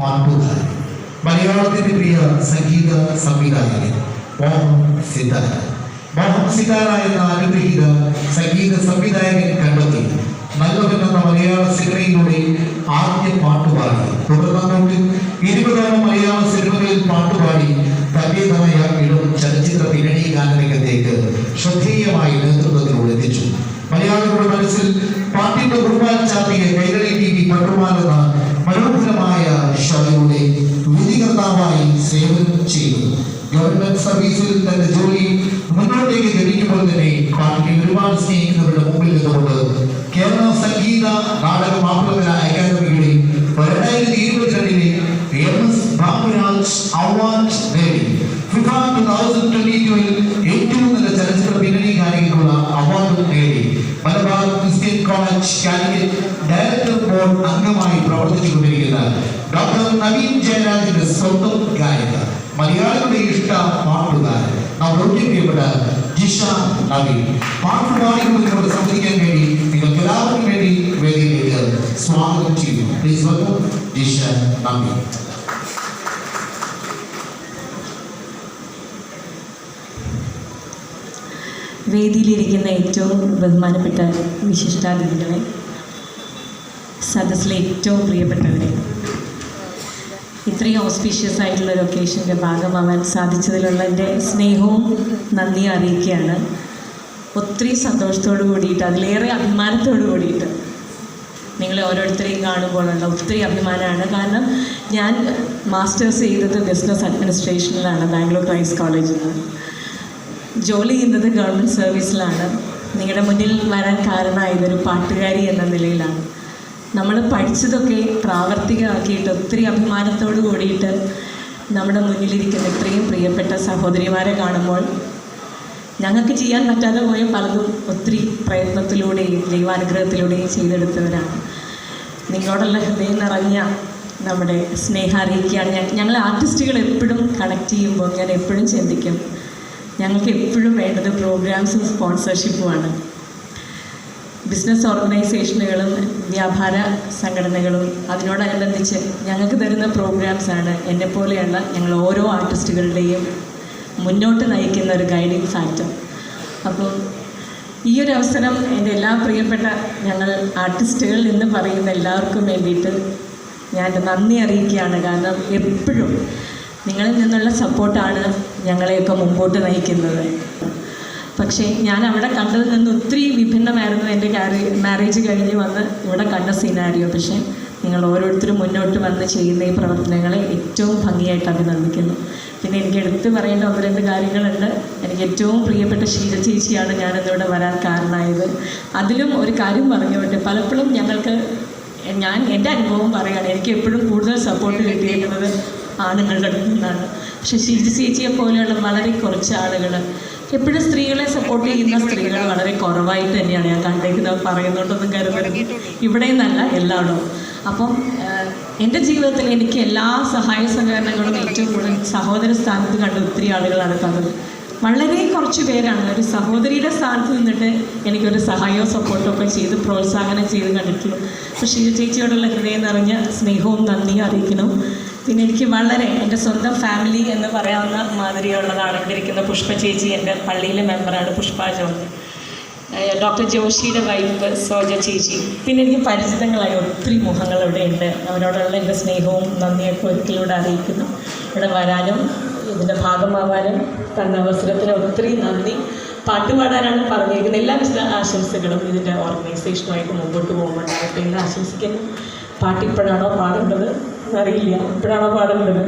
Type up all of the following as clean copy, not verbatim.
പാട്ടുകാരൻ, മലയാളത്തിന്റെ പ്രിയ സംഗീത സംവിധായകൻ മോഹൻ സിതാര എന്ന അനുഗ്രഹീത സംഗീത സംവിധായകൻ കണ്ടെത്തി നല്ലവനെന്ന മലയാള സിനിമയിലൂടെ ആദ്യ പാട്ടുപാടി. തുടർന്നങ്ങോട്ട് 20 മലയാള സിനിമകളിൽ പാട്ടുപാടി തന്റേതായ ഇടം ചലച്ചിത്ര പിന്നണി ഗാനരംഗത്തേക്ക് ശ്രദ്ധേയമായി നേതൃത്വത്തിലൂടെ എത്തിച്ചു. മലയാളികളുടെ മനസ്സിൽ പാട്ടിന്റെ കുർബാൻ ചാർത്തിയ കൈരളി TV പട്ടുമാലെന്ന മനോഹരമായ ഷോയിലൂടെ വിധികർത്താവായി സേവനം ചെയ്തു. ഗവൺമെന്റ് സർവീസിൽ തന്റെ ജോലി മുന്നോട്ടേക്ക് ഗണിക്കുമ്പോൾ തന്നെ പാട്ടിനെ ഒരുപാട് സ്നേഹിക്കുന്നവരുടെ മുമ്പിൽ നിന്നുകൊണ്ട് കേരള സംഗീത നാടക മാപ്പിളകല അക്കാദമിയുടെ 2022 MS ബാബുരാജ് അവാർഡ് നേടി. ഫിഫ 2022 ഏറ്റവും നല്ല ചലച്ചിത്ര പിന്നണി ഗായകനുള്ള അവാർഡ് നേടി. Malabar Christian college Calicut director board അംഗമായി പ്രവർത്തിച്ചുകൊണ്ടിരിക്കുന്ന ഡോക്ടർ നവീൻ ജയരാജിന്റെ സ്വന്തം ഗായക, മലയാളികളുടെ ഇഷ്ട പാട്ടുകാരൻ, നമ്മുടെ പ്രിയപ്പെട്ട ജിഷ നവീൻ പാട്ടുപാടികളോട് സംബന്ധിക്കാൻ വേണ്ടി നിങ്ങൾക്ക് എല്ലാവർക്കും വേണ്ടി വേദിയിലേക്ക് സ്വാഗതം ചെയ്യുന്നു. Please welcome Jisha Naveen. വേദിയിലിരിക്കുന്ന ഏറ്റവും ബഹുമാനപ്പെട്ട വിശിഷ്ടാതിഥികളെ, സദസ്സിലെ ഏറ്റവും പ്രിയപ്പെട്ടവരെ, ഇത്രയും ഓസ്പീഷ്യസ് ആയിട്ടുള്ള ഒരു ഒക്കേഷൻ്റെ ഭാഗമാവാൻ സാധിച്ചതിലുള്ള എൻ്റെ സ്നേഹവും നന്ദിയും അറിയിക്കുകയാണ്. ഒത്തിരി സന്തോഷത്തോടു കൂടിയിട്ട്, അതിലേറെ അഭിമാനത്തോടു കൂടിയിട്ട് നിങ്ങളെ ഓരോരുത്തരെയും കാണുമ്പോഴുള്ള ഒത്തിരി അഭിമാനമാണ്. കാരണം ഞാൻ മാസ്റ്റേഴ്സ് ചെയ്തത് ബിസിനസ് അഡ്മിനിസ്ട്രേഷനിലാണ്, ബാംഗ്ലൂർ ക്രൈസ്റ്റ് കോളേജിൽ നിന്ന്. ജോലി ചെയ്യുന്നത് ഗവൺമെൻറ് സർവീസിലാണ്. നിങ്ങളുടെ മുന്നിൽ വരാൻ കാരണമായതൊരു പാട്ടുകാരി എന്ന നിലയിലാണ്. നമ്മൾ പഠിച്ചതൊക്കെ പ്രാവർത്തികമാക്കിയിട്ട് ഒത്തിരി അഭിമാനത്തോടു കൂടിയിട്ട് നമ്മുടെ മുന്നിലിരിക്കുന്ന ഇത്രയും പ്രിയപ്പെട്ട സഹോദരിമാരെ കാണുമ്പോൾ ഞങ്ങൾക്ക് ചെയ്യാൻ പറ്റാതെ പോയ പലതും ഒത്തിരി പ്രയത്നത്തിലൂടെയും ദൈവാനുഗ്രഹത്തിലൂടെയും ചെയ്തെടുത്തവരാണ്. നിങ്ങളോടുള്ള ഹൃദയം നിറഞ്ഞ നമ്മുടെ സ്നേഹം അറിയിക്കുകയാണ്. ഞങ്ങൾ ആർട്ടിസ്റ്റുകൾ എപ്പോഴും കണക്ട് ചെയ്യുമ്പോൾ ഞാൻ എപ്പോഴും ചിന്തിക്കും, ഞങ്ങൾക്ക് എപ്പോഴും വേണ്ടത് പ്രോഗ്രാംസും സ്പോൺസർഷിപ്പുമാണ്. ബിസിനസ് ഓർഗനൈസേഷനുകളും വ്യാപാര സംഘടനകളും അതിനോടനുബന്ധിച്ച് ഞങ്ങൾക്ക് തരുന്ന പ്രോഗ്രാംസാണ് എന്നെപ്പോലെയുള്ള ഞങ്ങൾ ഓരോ ആർട്ടിസ്റ്റുകളുടെയും മുന്നോട്ട് നയിക്കുന്ന ഒരു ഗൈഡിങ് ഫാക്ടർ. അപ്പോൾ ഈ ഒരു അവസരം എൻ്റെ എല്ലാ പ്രിയപ്പെട്ട ഞങ്ങൾ ആർട്ടിസ്റ്റുകൾ എന്ന് പറയുന്ന എല്ലാവർക്കും വേണ്ടിയിട്ട് ഞാൻ നന്ദി അറിയിക്കുകയാണ്. കാരണം എപ്പോഴും നിങ്ങളിൽ നിന്നുള്ള സപ്പോർട്ടാണ് ഞങ്ങളെയൊക്കെ മുമ്പോട്ട് നയിക്കുന്നത്. പക്ഷേ ഞാൻ അവിടെ കണ്ടതിൽ നിന്ന് ഒത്തിരി വിഭിന്നമായിരുന്നു എൻ്റെ മാരേജ് കഴിഞ്ഞ് വന്ന് ഇവിടെ കണ്ട സിനാരിയോ. പക്ഷേ നിങ്ങൾ ഓരോരുത്തരും മുന്നോട്ട് വന്ന് ചെയ്യുന്ന ഈ പ്രവർത്തനങ്ങളെ ഏറ്റവും ഭംഗിയായിട്ട് അഭിനന്ദിക്കുന്നു. പിന്നെ എനിക്ക് എടുത്തു പറയേണ്ട 1-2 കാര്യങ്ങളുണ്ട്. എനിക്ക് ഏറ്റവും പ്രിയപ്പെട്ട ഷീല ചേച്ചിയാണ് ഞാനിന്നിവിടെ വരാൻ കാരണമായത്. അതിലും ഒരു കാര്യം പറഞ്ഞുകൊണ്ട് പലപ്പോഴും ഞങ്ങൾക്ക് എൻ്റെ അനുഭവം പറയുകയാണ്, എനിക്ക് എപ്പോഴും കൂടുതൽ സപ്പോർട്ട് കിട്ടിയിരിക്കുന്നത് ആണുങ്ങളുടെ അടുത്ത് നിന്നാണ്. പക്ഷേ ഷീല ചേച്ചിയെ പോലെയുള്ള വളരെ കുറച്ച് ആളുകൾ, എപ്പോഴും സ്ത്രീകളെ സപ്പോർട്ട് ചെയ്യുന്ന സ്ത്രീകൾ വളരെ കുറവായിട്ട് തന്നെയാണ് ഞാൻ കണ്ടേക്കുന്നത്. പറയുന്നോണ്ടൊന്നും കരുതരുത്, ഇവിടെ നിന്നല്ല എല്ലായിടും. അപ്പം എൻ്റെ ജീവിതത്തിൽ എനിക്ക് എല്ലാ സഹായ സഹകരണങ്ങളും ഏറ്റവും കൂടുതൽ സഹോദര സ്ഥാനത്ത് കണ്ട ഒത്തിരി ആളുകളാണ് കണ്ടത്. വളരെ കുറച്ച് പേരാണ് ഒരു സഹോദരിയുടെ സ്ഥാനത്ത് നിന്നിട്ട് എനിക്കൊരു സഹായവും സപ്പോർട്ടും ഒക്കെ ചെയ്ത് പ്രോത്സാഹനം ചെയ്ത് കണ്ടിട്ടുള്ളൂ. അപ്പോൾ ഷീല ചേച്ചിയോടുള്ള ഹൃദയം നിറഞ്ഞ സ്നേഹവും നന്ദിയും അറിയിക്കണം. പിന്നെ എനിക്ക് വളരെ എൻ്റെ സ്വന്തം ഫാമിലി എന്ന് പറയാവുന്ന മാതിരിയുള്ളതാണ് ഇവിടെ ഇരിക്കുന്ന പുഷ്പ ചേച്ചി, എൻ്റെ പള്ളിയിലെ മെമ്പറാണ് പുഷ്പ ജോർജ്, ഡോക്ടർ ജോഷിയുടെ വൈഫ് സോജ ചേച്ചി. പിന്നെ എനിക്ക് പരിചിതങ്ങളായ ഒത്തിരി മുഖങ്ങൾ ഇവിടെ ഉണ്ട്. അവരോടുള്ള എൻ്റെ സ്നേഹവും നന്ദിയൊക്കെ ഒരിക്കലൂടെ അറിയിക്കുന്നു. ഇവിടെ വരാനും ഇതിൻ്റെ ഭാഗമാവാനും തന്ന അവസരത്തിന് ഒത്തിരി നന്ദി. പാട്ടുപാടാനാണ് പറഞ്ഞിരിക്കുന്നത്. എല്ലാ ആശംസകളും ഇതിൻ്റെ ഓർഗനൈസേഷനുമായിട്ട് മുമ്പോട്ട് പോകുമ്പോഴായിട്ട് എന്ന് ആശംസിക്കുന്നു. പാട്ടിപ്പോഴാണോ പാടേണ്ടത് അറിയില്ല, ഇപ്പോഴാണോ പാടേണ്ടത്?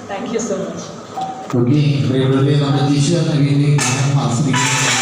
Thank you so much. Okay, നമ്മുടെ ജിഷ നവീനെ ആസ്വദിക്കുന്നു.